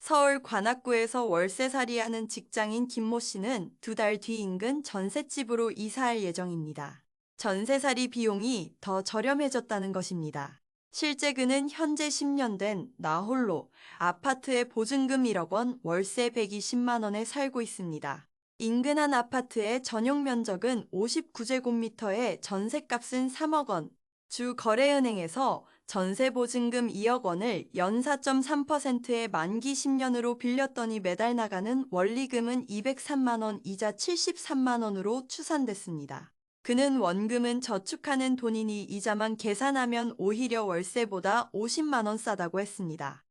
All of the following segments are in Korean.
서울 관악구에서 월세살이하는 직장인 김모 씨는 2달 뒤 인근 전셋집으로 이사할 예정입니다. 전세살이 비용이 더 저렴해졌다는 것입니다. 실제 그는 현재 10년 된 나홀로 아파트에 보증금 1억 원, 월세 120만 원에 살고 있습니다. 인근 한 아파트의 전용 면적은 59제곱미터에 전셋값은 3억 원, 주 거래은행에서 전세 보증금 2억 원을 연 4.3%의 만기 10년으로 빌렸더니 매달 나가는 원리금은 203만 원, 이자 73만 원으로 추산됐습니다. 그는 원금은 저축하는 돈이니 이자만 계산하면 오히려 월세보다 50만 원 싸다고 했습니다.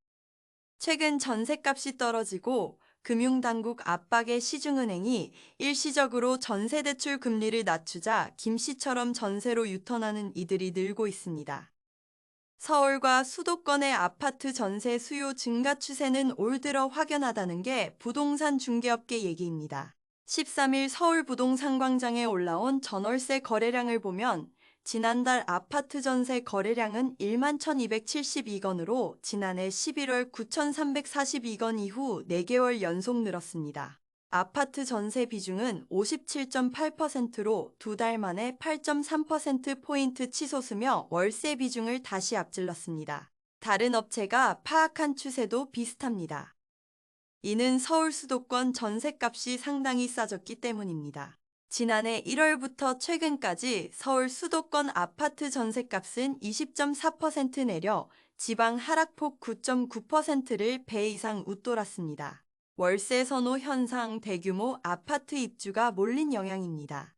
최근 전셋값이 떨어지고 금융당국 압박에 시중은행이 일시적으로 전세대출 금리를 낮추자 김 씨처럼 전세로 유턴하는 이들이 늘고 있습니다. 서울과 수도권의 아파트 전세 수요 증가 추세는 올 들어 확연하다는 게 부동산 중개업계 얘기입니다. 13일 서울 부동산 광장에 올라온 전월세 거래량을 보면 지난달 아파트 전세 거래량은 1만 1272건으로 지난해 11월 9342건 이후 4개월 연속 늘었습니다. 아파트 전세 비중은 57.8%로 2달 만에 8.3%포인트 치솟으며 월세 비중을 다시 앞질렀습니다. 다른 업체가 파악한 추세도 비슷합니다. 이는 서울 수도권 전셋값이 상당히 싸졌기 때문입니다. 지난해 1월부터 최근까지 서울 수도권 아파트 전셋값은 20.4% 내려 지방 하락폭 9.9%를 배 이상 웃돌았습니다. 월세 선호 현상, 대규모 아파트 입주가 몰린 영향입니다.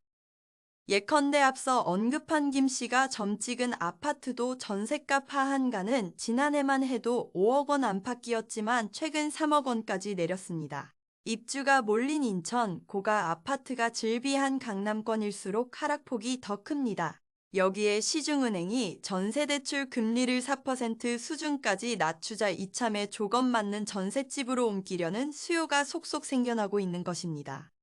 예컨대 앞서 언급한 김 씨가 점 찍은 아파트도 전셋값 하한가는 지난해만 해도 5억 원 안팎이었지만 최근 3억 원까지 내렸습니다. 입주가 몰린 인천, 고가 아파트가 즐비한 강남권일수록 하락폭이 더 큽니다. 여기에 시중은행이 전세대출 금리를 4% 수준까지 낮추자 이참에 조건 맞는 전셋집으로 옮기려는 수요가 속속 생겨나고 있는 것입니다.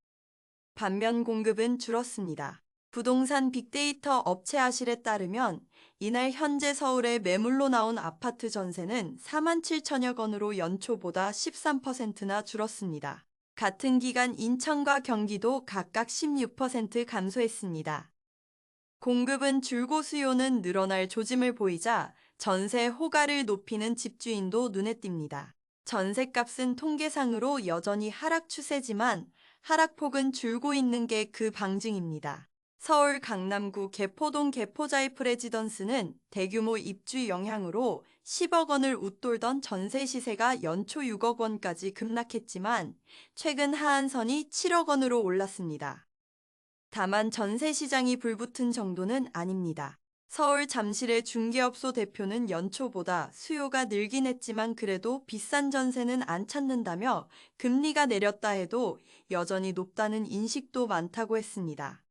반면 공급은 줄었습니다. 부동산 빅데이터 업체 아실에 따르면 이날 현재 서울에 매물로 나온 아파트 전세는 4만 7천여 건으로 연초보다 13%나 줄었습니다. 같은 기간 인천과 경기도 각각 16% 감소했습니다. 공급은 줄고 수요는 늘어날 조짐을 보이자 전세 호가를 높이는 집주인도 눈에 띕니다. 전세값은 통계상으로 여전히 하락 추세지만 하락폭은 줄고 있는 게 그 방증입니다. 서울 강남구 개포동 개포자이프 레지던스는 대규모 입주 영향으로 10억 원을 웃돌던 전세 시세가 연초 6억 원까지 급락했지만 최근 하한선이 7억 원으로 올랐습니다. 다만 전세 시장이 불붙은 정도는 아닙니다. 서울 잠실의 중개업소 대표는 연초보다 수요가 늘긴 했지만 그래도 비싼 전세는 안 찾는다며 금리가 내렸다 해도 여전히 높다는 인식도 많다고 했습니다.